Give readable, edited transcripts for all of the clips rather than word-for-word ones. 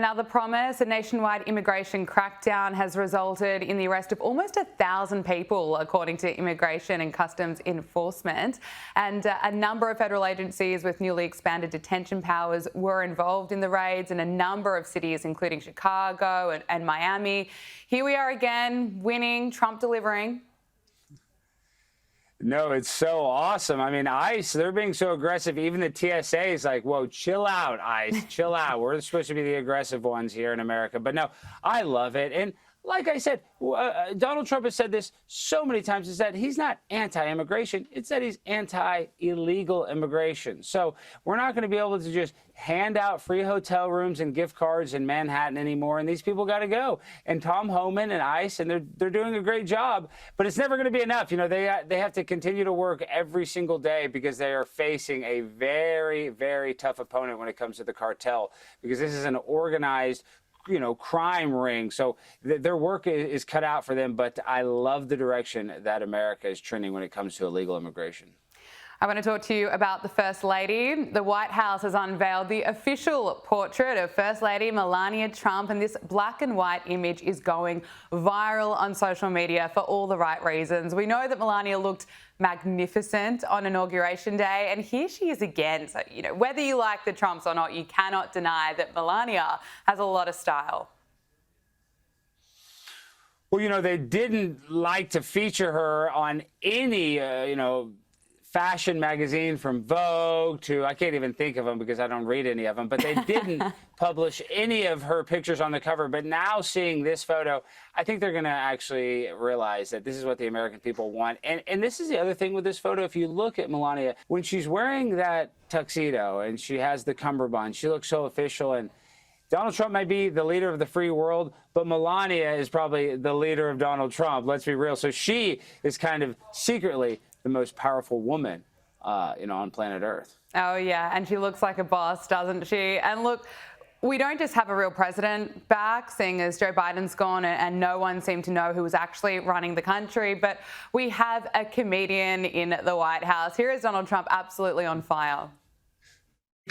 Now, the promise, a nationwide immigration crackdown, has resulted in the arrest of almost 1,000 people, according to Immigration and Customs Enforcement. And a number of federal agencies with newly expanded detention powers were involved in the raids in a number of cities, including Chicago and Miami. Here we are again, winning, Trump delivering. No, it's so awesome. I mean, ICE, they're being so aggressive. Even the TSA is like, whoa, chill out, ICE, chill out. We're supposed to be the aggressive ones here in America. But no, I love it. And like I said, Donald Trump has said this so many times, is that he's not anti-immigration. It's that he's anti-illegal immigration. So we're not going to be able to just hand out free hotel rooms and gift cards in Manhattan anymore. And these people got to go. And Tom Homan and ICE, and they're doing a great job. But it's never going to be enough. You know, they have to continue to work every single day because they are facing a very, very tough opponent when it comes to the cartel, because this is an organized crime ring. So their work is cut out for them. But I love the direction that America is trending when it comes to illegal immigration. I want to talk to you about the First Lady. The White House has unveiled the official portrait of First Lady Melania Trump, and this black and white image is going viral on social media for all the right reasons. We know that Melania looked magnificent on Inauguration Day, and here she is again. So, whether you like the Trumps or not, you cannot deny that Melania has a lot of style. Well, they didn't like to feature her on any, fashion magazine, from Vogue to, I can't even think of them because I don't read any of them, but they didn't publish any of her pictures on the cover. But now seeing this photo, I think they're going to actually realize that this is what the American people want. And this is the other thing with this photo. If you look at Melania, when she's wearing that tuxedo and she has the cummerbund, she looks so official. And Donald Trump might be the leader of the free world, but Melania is probably the leader of Donald Trump. Let's be real. So she is kind of secretly the most powerful woman, on planet Earth. Oh, yeah. And she looks like a boss, doesn't she? And look, we don't just have a real president back, seeing as Joe Biden's gone and no one seemed to know who was actually running the country, but we have a comedian in the White House. Here is Donald Trump, absolutely on fire.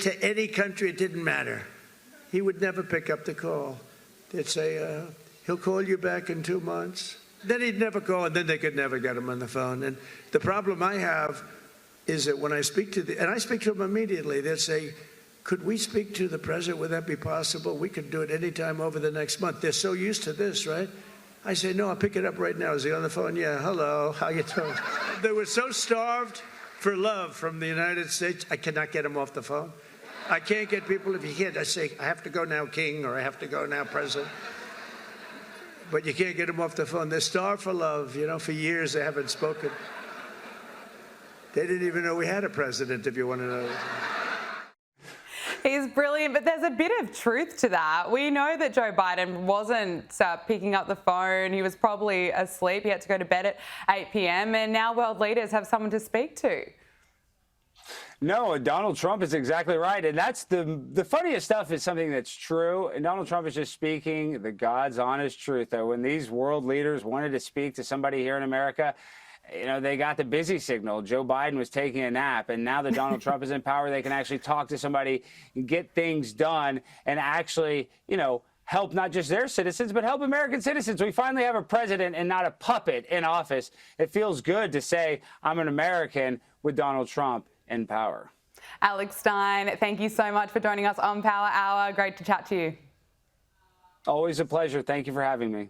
To any country, it didn't matter. He would never pick up the call. They'd say, he'll call you back in 2 months. Then he'd never call, and then they could never get him on the phone. And the problem I have is that when I speak to and I speak to them immediately, they'll say, could we speak to the president? Would that be possible? We could do it anytime over the next month. They're so used to this, right? I say, no, I'll pick it up right now. Is he on the phone? Yeah, hello, how you doing? They were so starved for love from the United States, I cannot get them off the phone. I can't get people, if you can't, I say, I have to go now, King, or I have to go now, President. But you can't get them off the phone. They're starved for love. For years they haven't spoken. They didn't even know we had a president, if you want to know. He's brilliant, but there's a bit of truth to that. We know that Joe Biden wasn't picking up the phone. He was probably asleep. He had to go to bed at 8 p.m. And now world leaders have someone to speak to. No, Donald Trump is exactly right. And that's the funniest stuff is something that's true. And Donald Trump is just speaking the God's honest truth. Though when these world leaders wanted to speak to somebody here in America, they got the busy signal. Joe Biden was taking a nap. And now that Donald Trump is in power, they can actually talk to somebody and get things done and actually, help not just their citizens, but help American citizens. We finally have a president and not a puppet in office. It feels good to say I'm an American with Donald Trump in power. Alex Stein, thank you so much for joining us on Power Hour. Great to chat to you. Always a pleasure. Thank you for having me.